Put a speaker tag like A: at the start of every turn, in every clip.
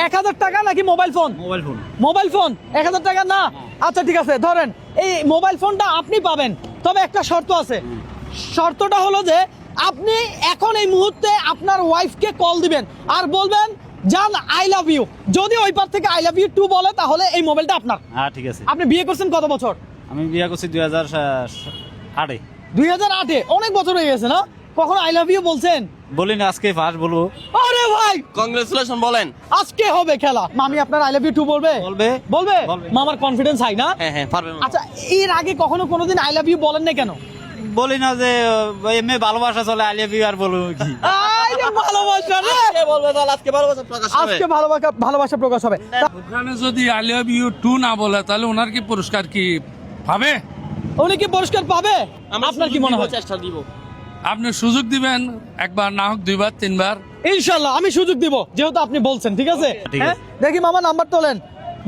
A: 1000 টাকা নাকি mobile phone? Mobile phone 1000 টাকা না। আচ্ছা ঠিক আছে, ধরেন এই মোবাইল ফোনটা আপনি পাবেন, তবে একটা শর্ত আছে। শর্তটা হলো যে আপনি এখন এই মুহূর্তে আপনার ওয়াইফকে কল দিবেন আর বলবেন জান আই লাভ ইউ। যদি ওই পার থেকে আই লাভ ইউ টু বলে তাহলে এই মোবাইলটা আপনার।
B: হ্যাঁ ঠিক আছে।
A: আপনি বিয়ে করছেন কত বছর?
B: আমি বিয়ে করছি 2008-এ।
A: 2008-এ, অনেক বছর হয়ে গেছে না? কখনো আই লাভ ইউ বলছেন?
B: বলি না, আজকে ফার্স্ট বলবো।
A: আরে ভাই
C: কংগ্রেচুলেশন বলেন।
A: আজকে হবে খেলা। মামি আপনার আই লাভ ইউ টু বলবে?
B: বলবে।
A: বলবে? মামার কনফিডেন্স হাই না?
C: হ্যাঁ হ্যাঁ পারবে।
A: আচ্ছা, এর আগে কখনো কোনোদিন আই লাভ ইউ বলেন না কেন?
B: বলি না যে এমনি ভালোবাসা চলে, আই লাভ ইউ আর বলবো কি?
A: এই যে ভালোবাসা রে,
C: কে বলবে তাহলে আজকে ভালোবাসা প্রকাশ হবে।
A: আজকে ভালোবাসা প্রকাশ হবে।
D: ওখানে যদি আই লাভ ইউ টু না বলে তাহলে ওনার কি পুরস্কার কি পাবে?
A: উনি কি পুরস্কার পাবে? আপনার কি মনে হয়?
C: চেষ্টা দিব।
D: আপনি সুযোগ দিবেন, একবার না হোক দুইবার তিনবার।
A: ইনশাআল্লাহ আমি সুযোগ দিব, যেহেতু আপনি বলছেন। ঠিক আছে,
B: ঠিক আছে।
A: হ্যাঁ? দেখি মামা নাম্বার তোলেন।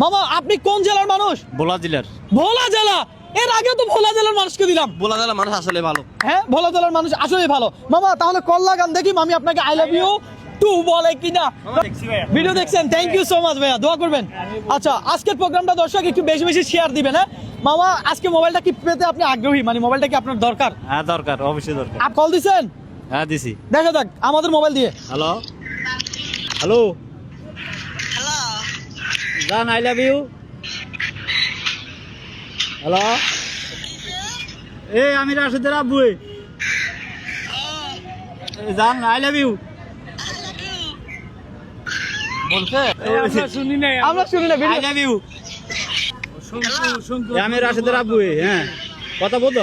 A: মামা আপনি কোন জেলার মানুষ?
B: ভোলা জেলার।
A: ভোলা জেলা। এর আগেও তো ভোলা জেলার মানুষকে দিলাম।
C: বলা গেল মানুষ আসলে ভালো।
A: হ্যাঁ, ভোলা জেলার মানুষ আসলে ভালো। মামা তাহলে কল লাগান, দেখি মামি আপনাকে আই লাভ ইউ টু বলে কিনা। ভিডিও দেখছেন, থ্যাংক ইউ সো মাচ ভাইয়া, দোয়া করবেন। আচ্ছা, আজকের প্রোগ্রামটা দর্শক একটু বেশি বেশি শেয়ার দিবেন। হ্যাঁ মামা, আজকে মোবাইলটা কি পেতে আপনি আগ্রহী? মানে মোবাইলটা কি আপনার দরকার?
B: হ্যাঁ দরকার, অবশ্যই দরকার।
A: আপ কল দিছেন?
B: হ্যাঁ দিছি।
A: দেখা যাক আমাদের মোবাইল দিয়ে।
B: হ্যালো হ্যালো জান আই লাভ ইউ। হ্যালো, এই আমি রাশেদের আব্বু। জান আই লাভ ইউ
C: বলছে
D: আমরা শুনি নাই।
A: আমরা শুনি না
B: আই
A: ভিডিও।
B: Love you. আমি রাশেদের আব্বু। হ্যাঁ কথা বলতো।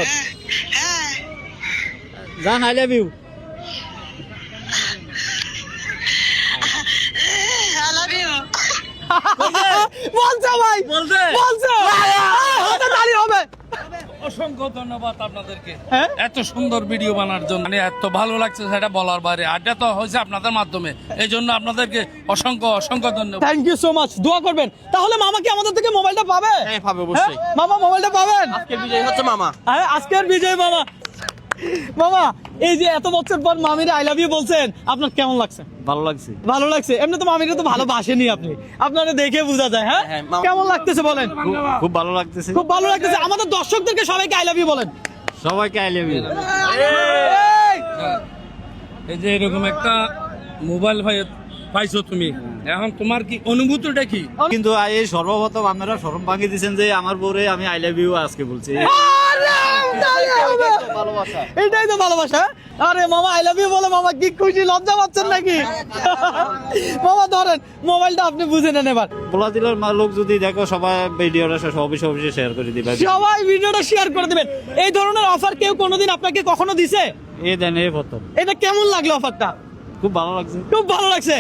B: জান আই লাভ ইউ।
A: বলছে ভাই,
B: বলছে।
A: বলছে। হাতে তালি হবে।
D: অসংখ্য ধন্যবাদ আপনাদেরকে
A: হ্যাঁ?
D: এত সুন্দর ভিডিও বানার জন্য। মানে এত ভালো লাগছে সেটা বলার বাইরে। আড্ডা তো হয়েছে আপনাদের মাধ্যমে, এই জন্য আপনাদেরকে অসংখ্য অসংখ্য ধন্যবাদ।
A: থ্যাংক ইউ সো মাচ, দোয়া করবেন। তাহলে মামা কি আমাদের থেকে মোবাইলটা পাবে?
C: হ্যাঁ পাবে অবশ্যই।
A: হ্যাঁ? মামা মোবাইলটা পাবেন।
C: আজকের বিজয় হচ্ছে মামা।
A: হ্যাঁ, আজকের বিজয় মামা। মামা এই যে এত বছর পর মামিরে আই লাভ ইউ বলছেন, আপনার কেমন লাগছে?
B: ভালো লাগছে।
A: ভালো লাগছে। এমনি তো মামিরে তো ভালোবাসেনই আপনি, আপনারা দেখে বোঝা যায়। হ্যাঁ,
C: হ্যাঁ, মামা-
A: কেমন লাগতেছে বলেন?
B: খুব ভালো লাগতেছে।
A: খুব ভালো লাগতেছে। আমাদের দর্শকদেরকে সবাইকে আই লাভ ইউ বলেন।
B: সবাইকে আই লাভ ইউ।
A: এই!
D: এই যে এরকম একটা মোবাইল পাইছো তুমি, এখন তোমার কি অনুভূতিটা কি?
B: কিন্তু এই সর্বপ্রথম আপনারা শরম ভাঙিয়ে দিচ্ছেন যে আমার বউরে আমি আই লাভ ইউ আজকে বলছি।
A: আরে, তালি হবে।
C: ভালোবাসা।
A: এটাই তো ভালোবাসা। আরে মামা আই লাভ ইউ বলে মামা কি খুশি, লজ্জা পাচ্ছেন নাকি? মামা ধরেন মোবাইলটা আপনি বুঝে নেন এবার।
B: ভোলা জেলার লোক যদি দেখো, সবাই ভিডিওটা অবশ্যই শেয়ার করে দিবে।
A: সবাই ভিডিওটা শেয়ার করে দিবেন। এই ধরনের অফার কেউ কোনোদিন আপনাকে কখনো দিছে?
B: এই দেন এই প্রথম।
A: এটা কেমন লাগলো অফারটা?
B: খুব ভালো লাগছে।
A: খুব ভালো লাগছে।